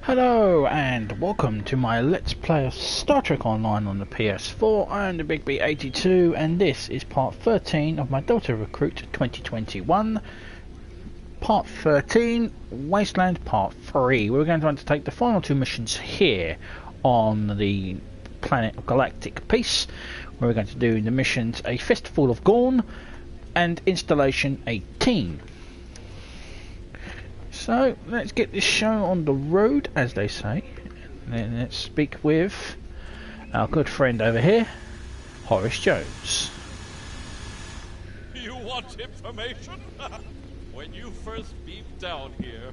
Hello and welcome to my Let's Play of Star Trek Online on the PS4. I am the Big B82 and this is part 13 of my Delta Recruit 2021. Part 13, Wasteland Part 3. We're going to undertake the final two missions here on the planet of Galactic Peace. We're going to do the missions A Fistful of Gorn and Installation 18. So let's get this show on the road, as they say, and then let's speak with our good friend over here, Horace Jones. You want information? When you first beamed down here,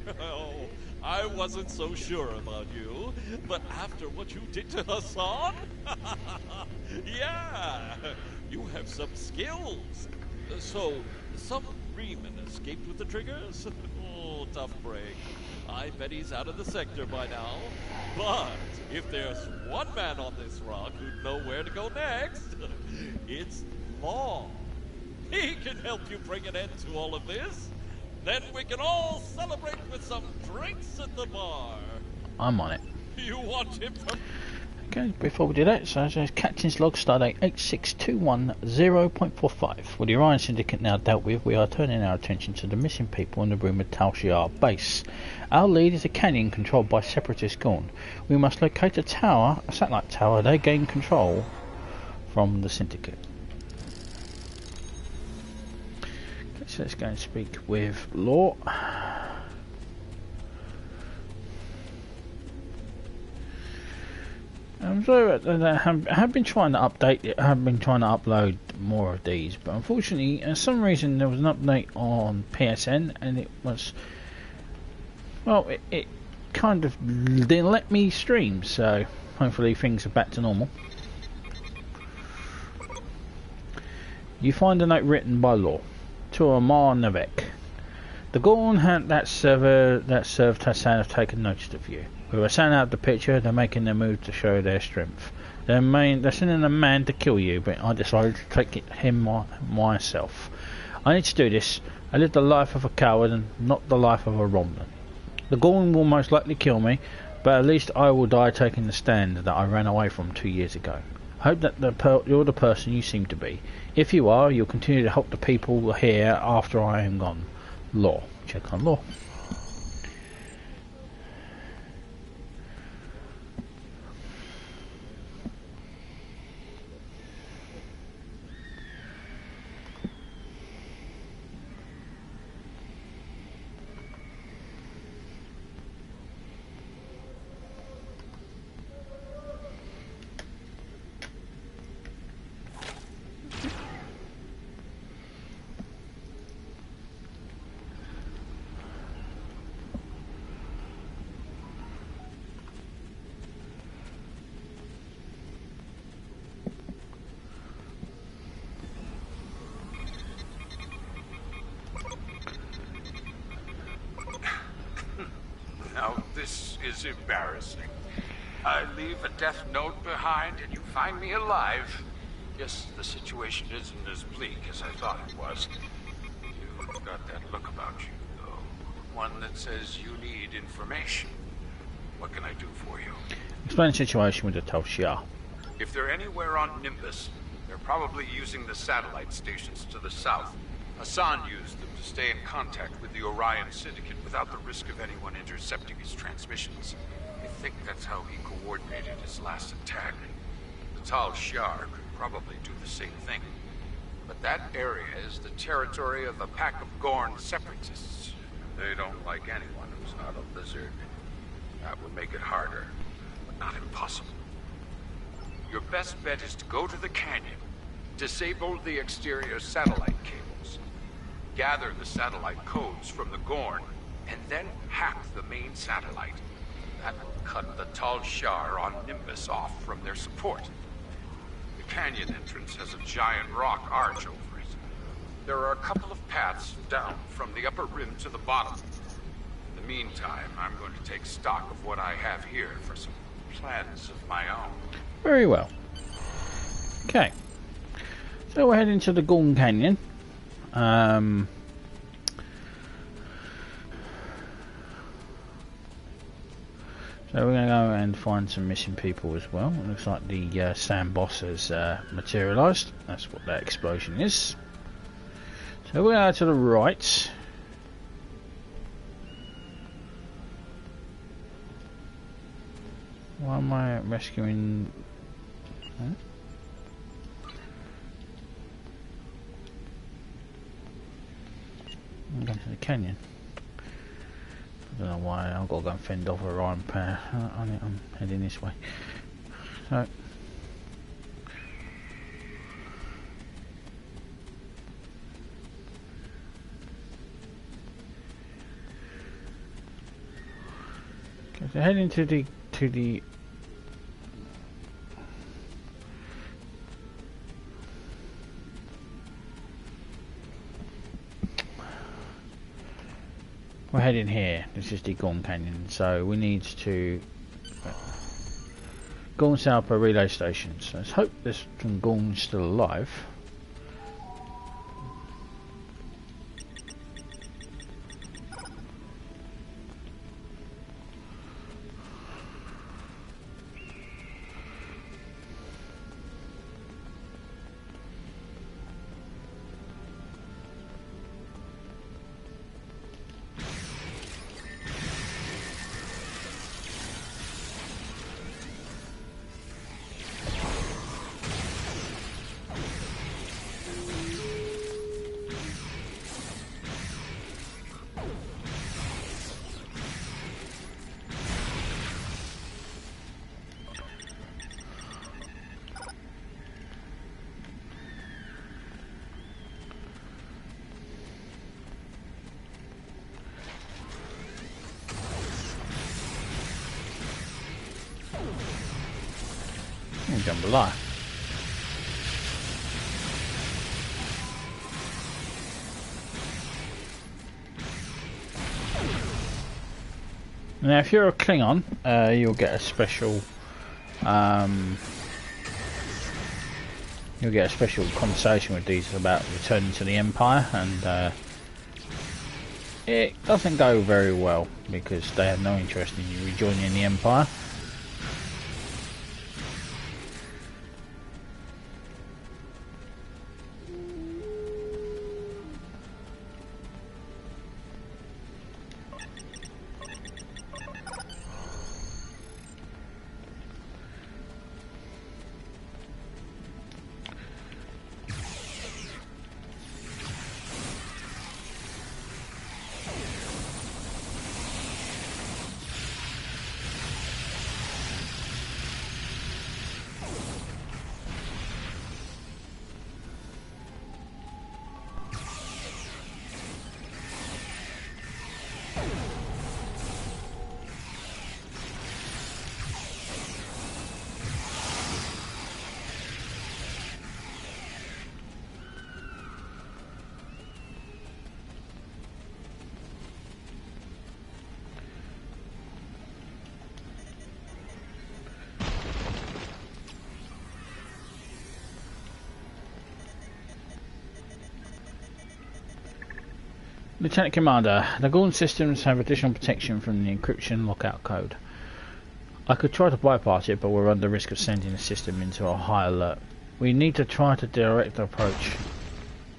I wasn't so sure about you, but after what you did to Hassan, yeah, you have some skills. So, some Freeman escaped with the triggers? Oh, tough break. I bet he's out of the sector by now. But if there's one man on this rock who'd know where to go next, it's Law. He can help you bring an end to all of this. Then we can all celebrate with some drinks at the bar. I'm on it. You want him from... Okay, before we do that, so there's Captain's Log, Stardate 86210.45. With the Orion Syndicate now dealt with, we are turning our attention to the missing people in the room at Tal Shiar base. Our lead is a canyon controlled by Separist Gorn. We must locate a tower, a satellite tower. They gain control from the Syndicate. Okay, so let's go and speak with Law. I'm sorry, I have been trying to update it. I have been trying to upload more of these, but unfortunately, for some reason, there was an update on PSN, and it was, well, it kind of didn't let me stream. So hopefully, things are back to normal. You find a note written by Law to Amar Navek. The Gorn that served Hassan have taken notice of you. We were sending out the picture, they're making their move to show their strength. They're sending a man to kill you, but I decided to take him myself. I need to do this. I lived the life of a coward and not the life of a Romulan. The Gorn will most likely kill me, but at least I will die taking the stand that I ran away from 2 years ago. I hope that you're the person you seem to be. If you are, you'll continue to help the people here after I am gone. Law. Check on Law. Now, this is embarrassing. I leave a death note behind and you find me alive. Yes, the situation isn't as bleak as I thought it was. You've got that look about you, though. One that says you need information. What can I do for you? Explain the situation with the Tal Shiar. If they're anywhere on Nimbus, they're probably using the satellite stations to the south. Hassan used them to stay in contact with the Orion Syndicate without the risk of anyone intercepting his transmissions. I think that's how he coordinated his last attack. The Tal Shiar could probably do the same thing. But that area is the territory of a pack of Gorn separatists. They don't like anyone who's not a lizard. That would make it harder, but not impossible. Your best bet is to go to the canyon, disable the exterior satellite cables, gather the satellite codes from the Gorn, and then hack the main satellite. That will cut the Tal Shiar on Nimbus off from their support. The canyon entrance has a giant rock arch over it. There are a couple of paths down from the upper rim to the bottom. In the meantime, I'm going to take stock of what I have here for some plans of my own. Very well. Okay. So we're heading to the Gorn Canyon. So we're going to go and find some missing people as well. It looks like the sand boss has materialised. That's what that explosion is. So we're going to go to the right. Why am I rescuing... Huh? I'm going to the canyon. I don't know why I've got to go and fend off Orion power. I'm heading this way. So heading to the we're heading here. This is the Gorn Canyon, so we need to Gorn set up a relay station. So let's hope this Gorn's still alive. Down below. Now if you're a Klingon, you'll get a special conversation with these about returning to the Empire, and it doesn't go very well because they have no interest in you rejoining the Empire. Lieutenant Commander, the Gorn systems have additional protection from the encryption lockout code. I could try to bypass it, but we're under risk of sending the system into a high alert. We need to try to direct the approach.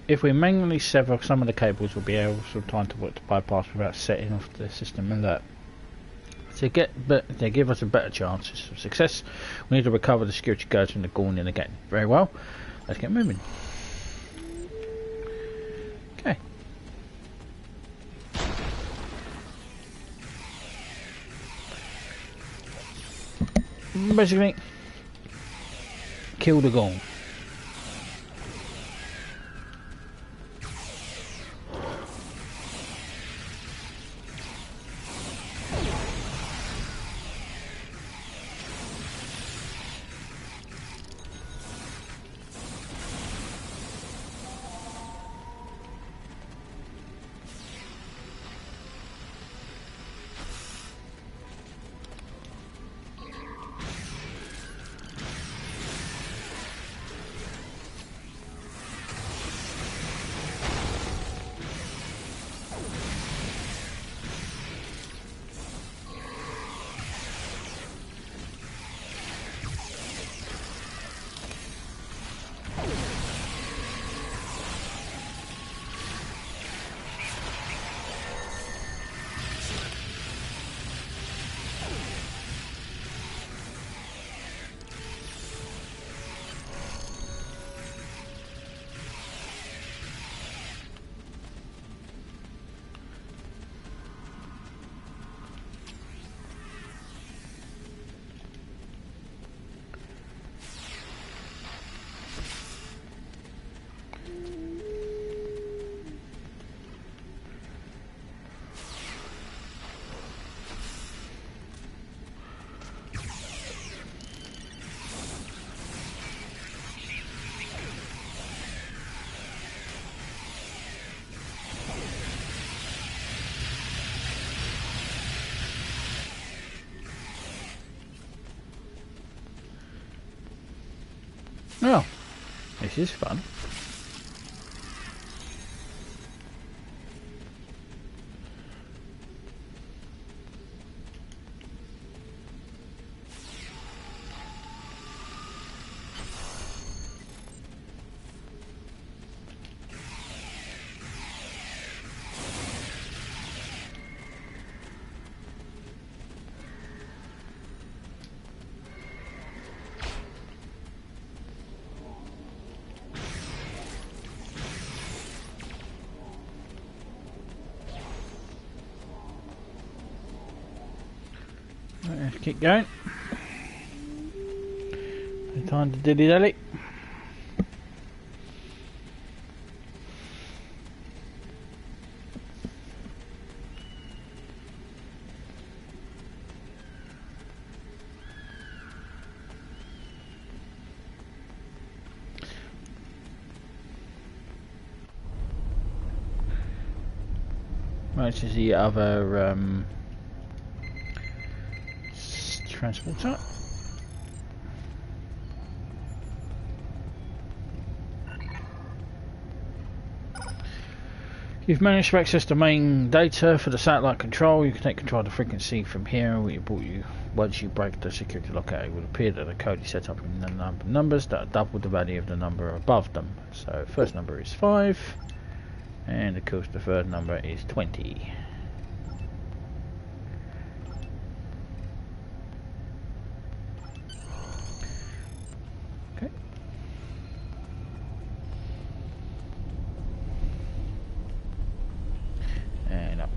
If we manually sever some of the cables, we'll be able to time to work to bypass without setting off the system alert. To give us a better chance of success, we need to recover the security codes from the Gorn in again. Very well, let's get moving. Okay. Basically, kill the Gorn. Oh, this is fun. Let's keep going. No time to dilly dally. Which is the other transporter. You've managed to access the main data for the satellite control. You can take control of the frequency from here. Once you break the security lockout, it will appear that the code is set up in the number of numbers that are double the value of the number above them. So first number is 5, and of course the third number is 20.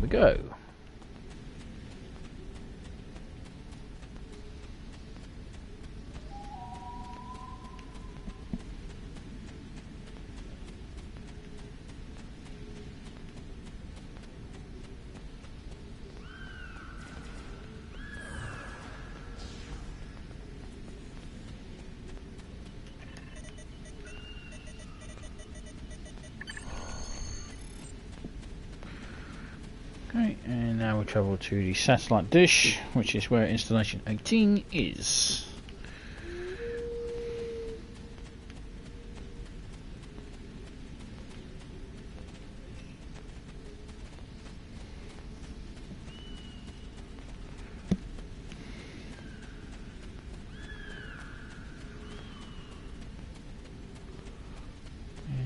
We go. Okay, and now we'll travel to the satellite dish, which is where installation 18 is.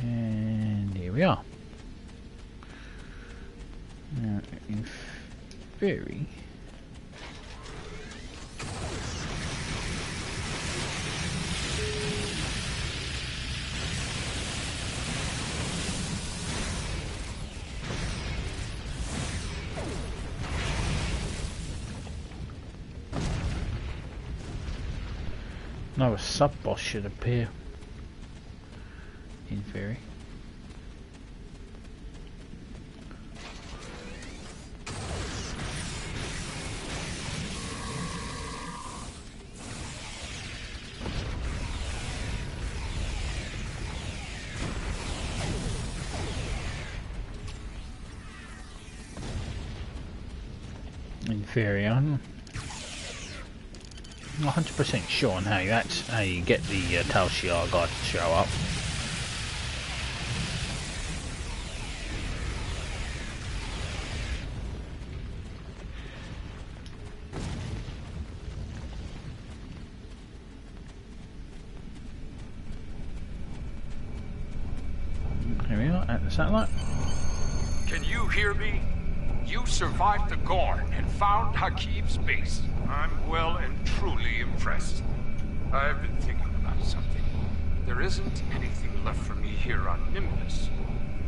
And here we are. Now, in theory, another sub-boss should appear. In theory. Theory, I'm not 100% sure on how you get the Tal Shiar guy to show up. Here we are at the satellite. Can you hear me? You survived the Gorn and found Hakiv's base. I'm well and truly impressed. I've been thinking about something. There isn't anything left for me here on Nimbus.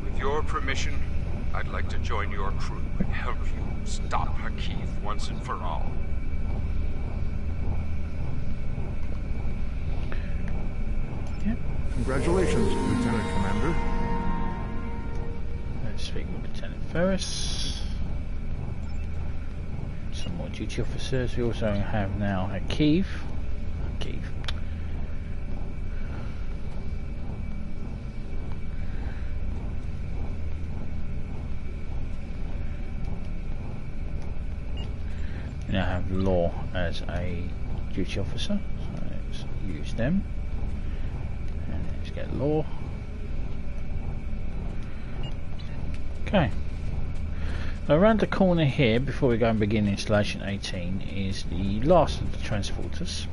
With your permission, I'd like to join your crew and help you stop Hakiv once and for all. Yep. Congratulations, Lieutenant Commander. Let's speak with Lieutenant Ferris. Some more duty officers. We also have now Hakiv. We now have Law as a duty officer, so let's use them. Investigate law. Okay. Around the corner here, before we go and begin installation 18, is the last of the transporters.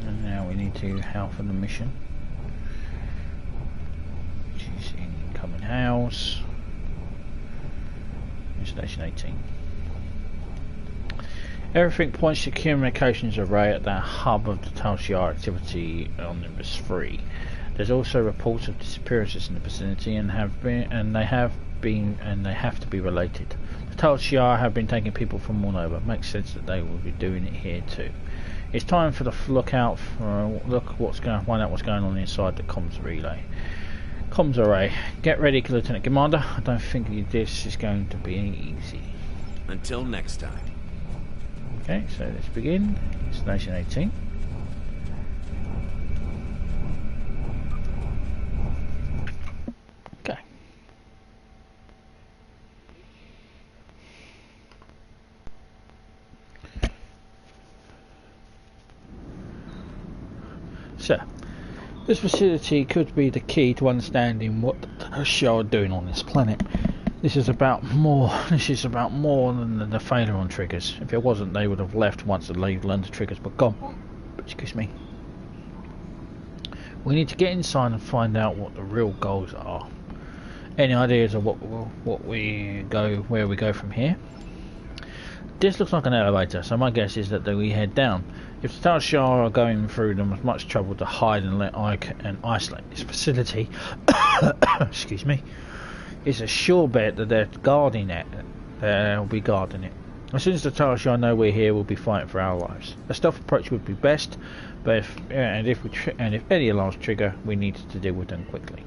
And now we need to help for the mission. Incoming house. Installation 18. Everything points to communications array at that hub of the Tal Shiar activity on Nimbus 3. There's also reports of disappearances in the vicinity and they have to be related. The Tal Shiar have been taking people from all over. Makes sense that they will be doing it here too. It's time for the find out what's going on inside the comms relay. Comms array. Get ready, Lieutenant Commander. I don't think this is going to be easy. Until next time. Okay, so let's begin. Installation 18. Okay. So, this facility could be the key to understanding what the Shiar are doing on this planet. This is about more than the failure on triggers. If it wasn't, they would have left once the learned the triggers were gone. Excuse me. We need to get inside and find out what the real goals are. Any ideas of where we go from here? This looks like an elevator, so my guess is that we head down. If the Tal Shiar are going through them with much trouble to hide and let Ike and isolate this facility, excuse me, it's a sure bet that they're guarding it. They'll be guarding it. As soon as the Tal Shiar know we're here, we'll be fighting for our lives. A stealth approach would be best, but if any alarms trigger, we need to deal with them quickly.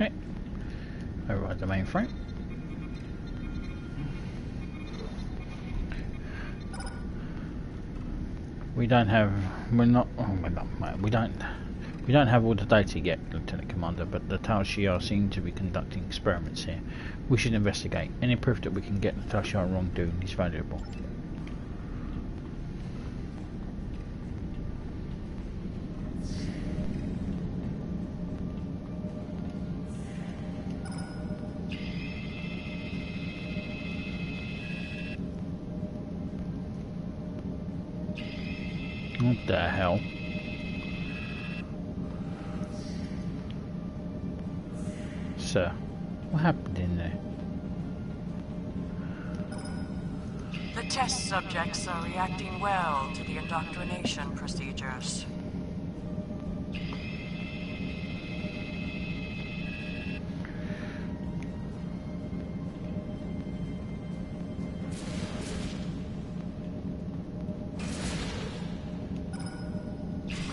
Okay, override the mainframe. We don't have all the data yet, Lieutenant Commander, but the Tal Shiar seem to be conducting experiments here. We should investigate. Any proof that we can get the Tal Shiar wrongdoing is valuable. What the hell? Sir, what happened in there? The test subjects are reacting well to the indoctrination procedures.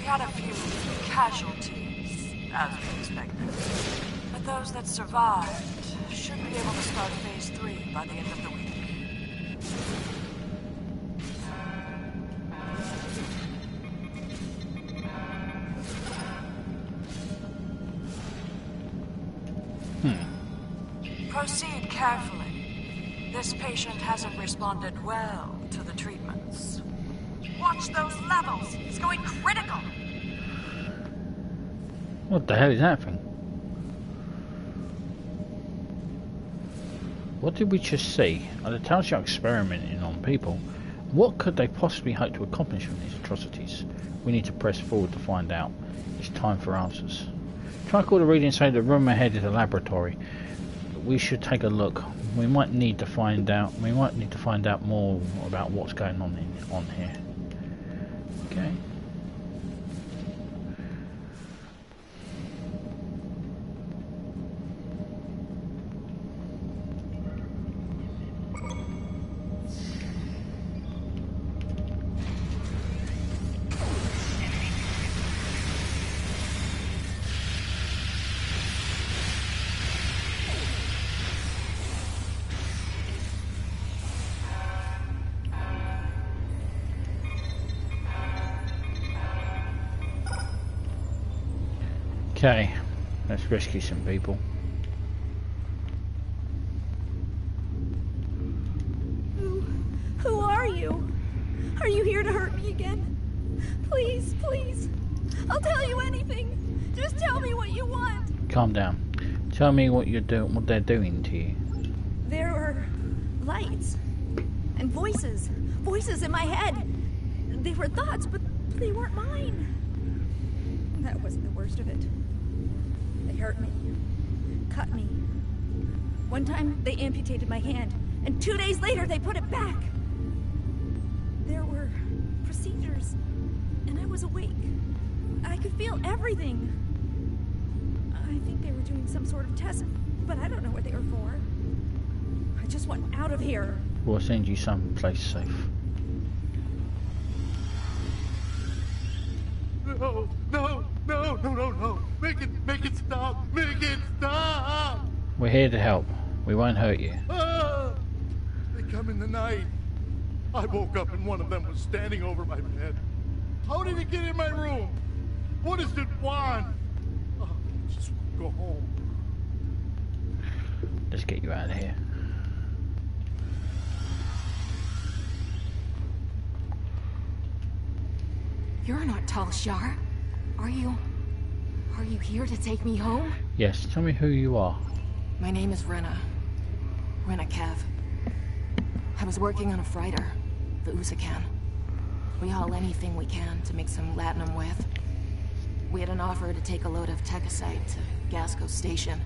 Had a few casualties, as we expected. But those that survived should be able to start Phase 3 by the end of the week. Proceed carefully. This patient hasn't responded well to the treatments. Watch those levels! It's going critical! What the hell is that thing? What did we just see? Are the Tal Shiar experimenting on people? What could they possibly hope to accomplish from these atrocities? We need to press forward to find out. It's time for answers. Try to call the reader and say the room ahead is a laboratory. We should take a look. We might need to find out. We might need to find out more about what's going on here. Okay. Okay, let's rescue some people. Who are you? Are you here to hurt me again? Please, please. I'll tell you anything. Just tell me what you want. Calm down. Tell me what you're doing, what they're doing to you. There were lights and voices. Voices in my head. They were thoughts, but they weren't mine. That wasn't the worst of it. They hurt me. Cut me. One time, they amputated my hand, and 2 days later, they put it back. There were procedures, and I was awake. I could feel everything. I think they were doing some sort of test, but I don't know what they were for. I just want out of here. We'll send you someplace safe. No, no, no, no, no, no. Make it stop. Make it stop. We're here to help. We won't hurt you. Ah, they come in the night. I woke up and one of them was standing over my bed. How did it get in my room? What does it want? Oh, I just want to go home. Let's get you out of here. You're not Tal Shiar, are you? Are you here to take me home? Yes, tell me who you are. My name is Rena. Rena Kev. I was working on a freighter, the Usakan. We haul anything we can to make some latinum with. We had an offer to take a load of Tekasite to Gasco Station.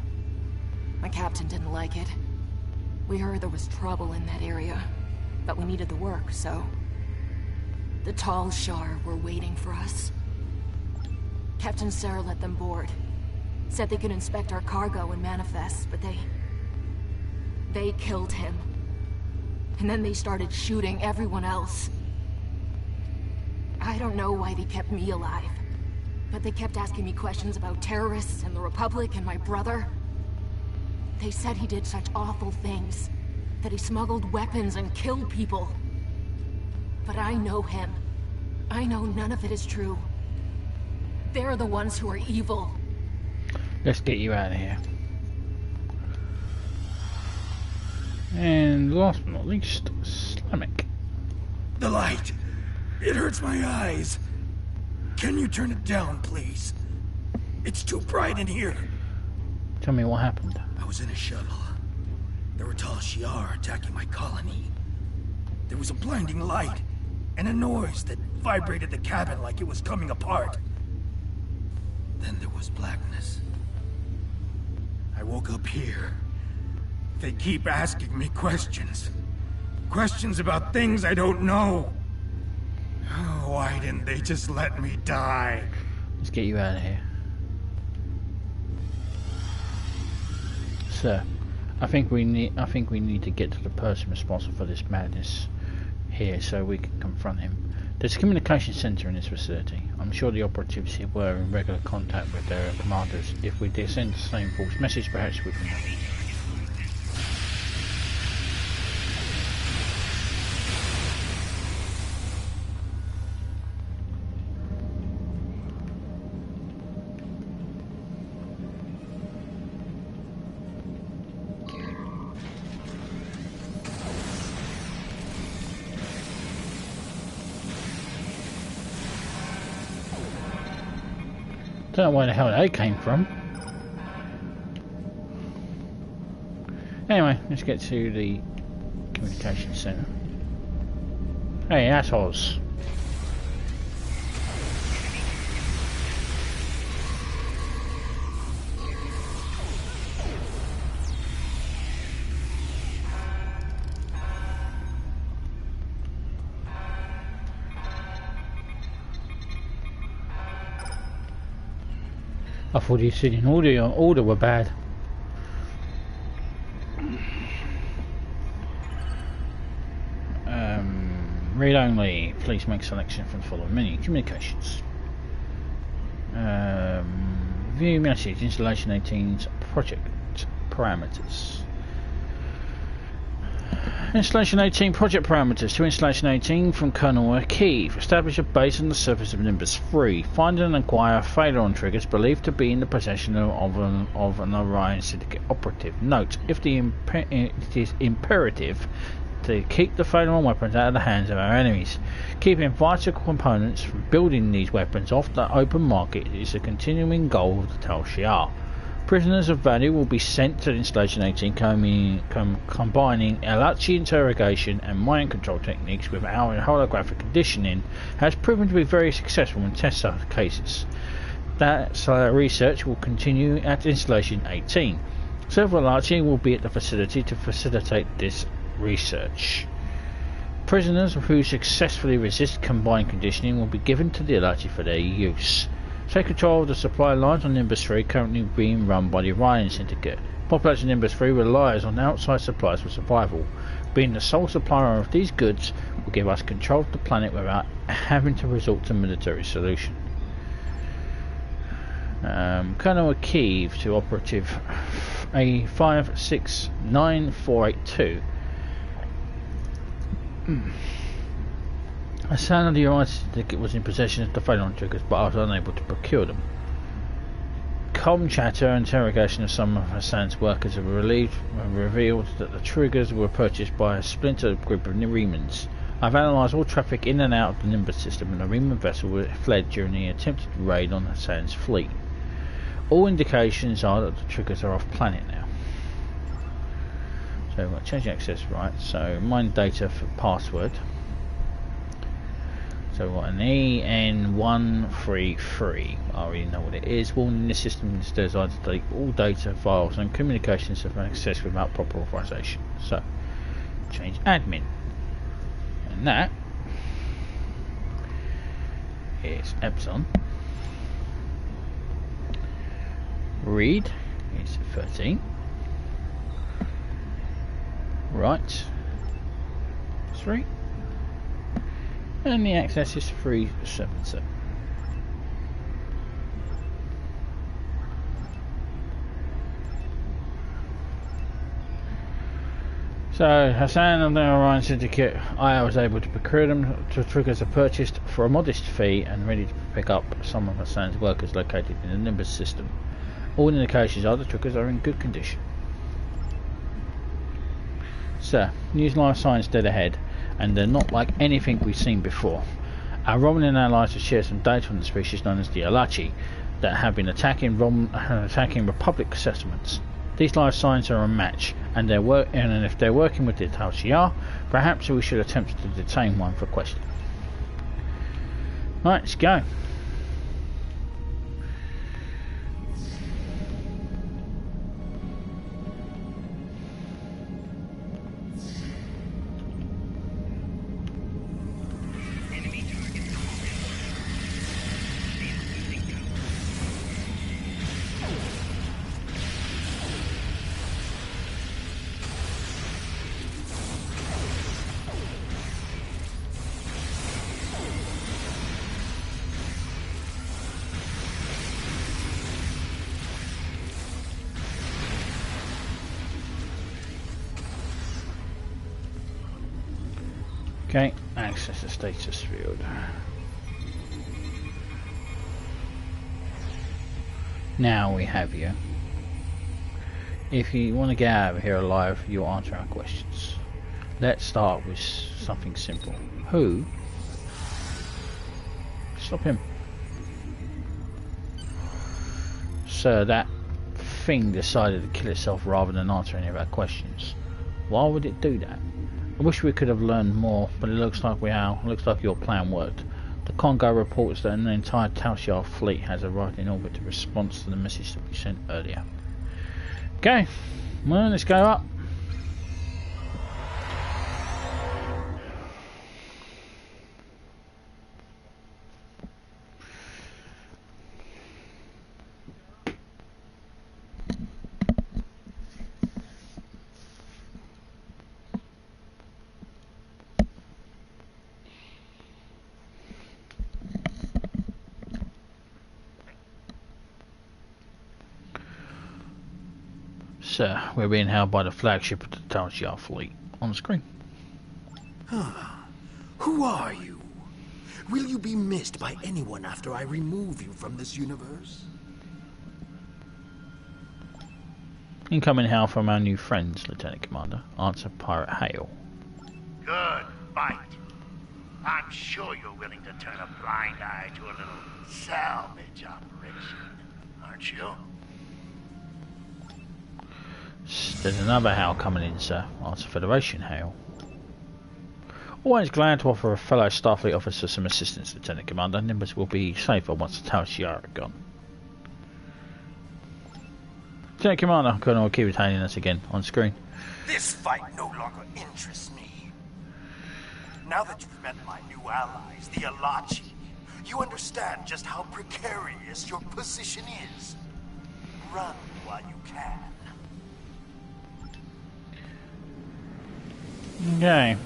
My captain didn't like it. We heard there was trouble in that area, but we needed the work, so... The Tal Shiar were waiting for us. Captain Sarah let them board. Said they could inspect our cargo and manifest, but they killed him. And then they started shooting everyone else. I don't know why they kept me alive, but they kept asking me questions about terrorists and the Republic and my brother. They said he did such awful things, that he smuggled weapons and killed people. But I know him. I know none of it is true. They're the ones who are evil. Let's get you out of here. And last but not least, Slamic. The light. It hurts my eyes. Can you turn it down, please? It's too bright in here. Tell me what happened. I was in a shuttle. There were Tal Shiar attacking my colony. There was a blinding light, and a noise that vibrated the cabin like it was coming apart. Then there was blackness. I woke up here. They keep asking me questions. Questions about things I don't know. Oh, why didn't they just let me die? Let's get you out of here. Sir, I think we need to get to the person responsible for this madness here so we can confront him. There's a communication center in this facility. I'm sure the operatives here were in regular contact with their commanders. If we send the same false message, perhaps we can help. Don't know where the hell they came from. Anyway, let's get to the communication center. Hey, that's Oz. I thought you said in order were bad. Read only. Please make selection from the following menu. Communications. View message. Installation 18's project parameters. Installation 18 project parameters to Installation 18 from Colonel O'Keefe. Establish a base on the surface of Nimbus 3. Find and acquire failure triggers believed to be in the possession of an Orion Syndicate operative. Note, it is imperative to keep the failure weapons out of the hands of our enemies. Keeping vital components from building these weapons off the open market is a continuing goal of the Tal Shiar. Prisoners of value will be sent to Installation 18 combining Alachi interrogation and mind control techniques with our holographic conditioning has proven to be very successful in test cases. That research will continue at Installation 18. Several Alachi will be at the facility to facilitate this research. Prisoners who successfully resist combined conditioning will be given to the Alachi for their use. Take control of the supply lines on Nimbus 3 currently being run by the Orion Syndicate. Population Nimbus 3 relies on outside supplies for survival. Being the sole supplier of these goods will give us control of the planet without having to resort to military solution. Colonel O'Keefe to Operative A569482. A sound of the Orion Syndicate was in possession of the phalanx triggers, but I was unable to procure them. Chatter and interrogation of some of Hassan's workers have revealed that the triggers were purchased by a splinter group of Neremans. I've analysed all traffic in and out of the Nimbus system, and the Nereman vessel fled during the attempted raid on Hassan's fleet. All indications are that the triggers are off planet now. So we've got change access rights, so mine data for password. So we've got an EN133. I already know what it is. Warning, this system is designed to delete all data, files and communications have been accessed without proper authorization. So change admin. And that is Epson. Read is 13. Write 3. And the access is 377. So Hassan of the Orion Syndicate, I was able to procure them. The triggers are purchased for a modest fee and ready to pick up some of Hassan's workers located in the Nimbus system. All indications are the triggers are in good condition. Sir, news life signs dead ahead, and they're not like anything we've seen before. Our Romulan allies have shared some data on the species known as the Alachi that have been attacking Republic settlements. These life signs are a match, and if they're working with the Tal Shiar, perhaps we should attempt to detain one for questioning. Right, let's go. Okay, access the status field. Now we have you. If you want to get out of here alive, you'll answer our questions. Let's start with something simple. Who? Stop him. Sir, that thing decided to kill itself rather than answer any of our questions. Why would it do that? I wish we could have learned more, but it looks like your plan worked. The Congo reports that an entire Tal Shiar fleet has arrived in orbit in response to the message that we sent earlier. Okay, well, let's go up. Sir, we're being held by the flagship of the Tal Shiar fleet. On the screen. Who are you? Will you be missed by anyone after I remove you from this universe? Incoming hail from our new friends, Lieutenant Commander. Answer Pirate Hail. Good fight. I'm sure you're willing to turn a blind eye to a little salvage operation, aren't you? There's another hail coming in, sir. Answer Federation hail. Always glad to offer a fellow Starfleet officer some assistance, Lieutenant Commander. Nimbus will be safer once the Tal Shiar are gone. Lieutenant Commander, Colonel will keep retaining us again. On screen. This fight no longer interests me. Now that you've met my new allies, the Alachi, you understand just how precarious your position is. Run while you can. Okay.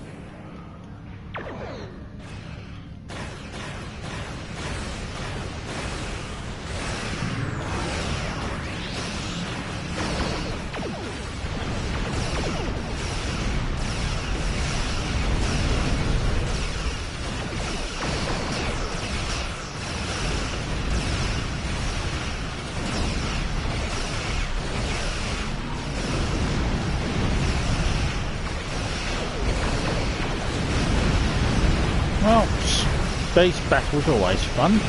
Well, space battle's always fun.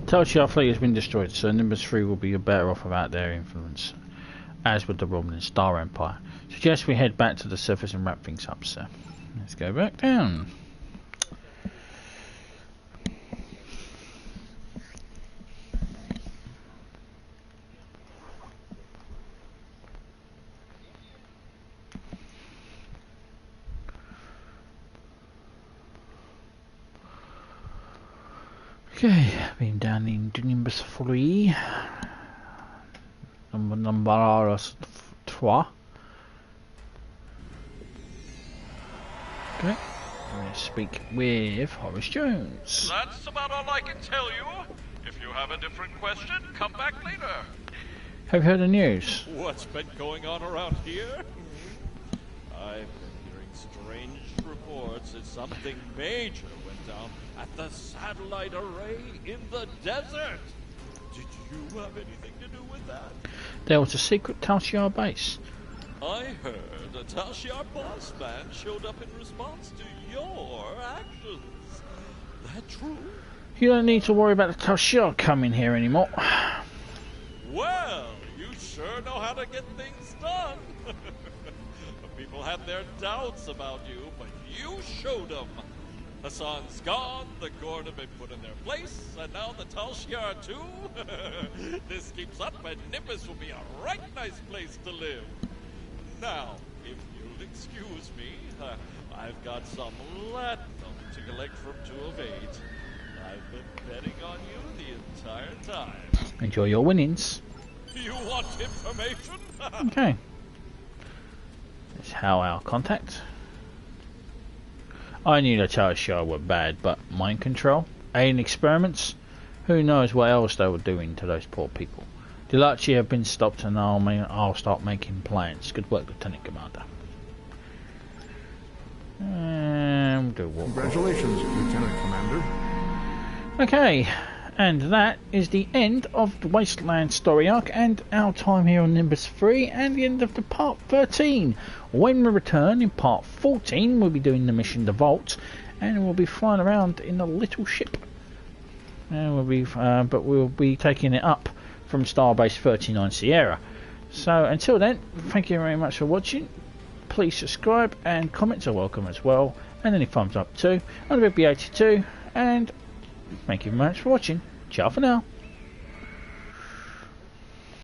Tal Shiar fleet has been destroyed, so Nimbus 3 will be better off without their influence, as with the Romulan Star Empire. Suggest we head back to the surface and wrap things up, sir. Let's go back down. Okay, been down into Nimbus 3. Number 3. Okay, I'm going to speak with Horace Jones. That's about all I can tell you. If you have a different question, come back later. Have you heard the news? What's been going on around here? I've been hearing strange reports that something major went down at the satellite array in the desert. Did you have anything to do with that? There was a secret Tal Shiar base. I heard a Tal Shiar boss man showed up in response to your actions. That true? You don't need to worry about the Tal Shiar coming here anymore. Well, you sure know how to get things done. People had their doubts about you, but you showed them. Hassan's gone, the Gorn have been put in their place, and now the Tal Shiar too? This keeps up and Nimbus will be a right nice place to live. Now, if you'll excuse me, I've got some latinum to collect from 208. I've been betting on you the entire time. Enjoy your winnings. You want information? Okay. That's how our contact. I knew the Tal Shiar were bad, but mind control, alien experiments, who knows what else they were doing to those poor people. Delachi have been stopped, and I'll start making plans. Good work, Lieutenant Commander. Congratulations, Lieutenant Commander. Okay, and that is the end of the Wasteland story arc and our time here on Nimbus 3 and the end of the part 13. When we return in part 14, we'll be doing the mission The Vault, and we'll be flying around in a little ship. And we'll be taking it up from Starbase 39 Sierra. So until then, thank you very much for watching. Please subscribe, and comments are welcome as well, and any thumbs up too. I'm BB82, and thank you very much for watching. Ciao for now.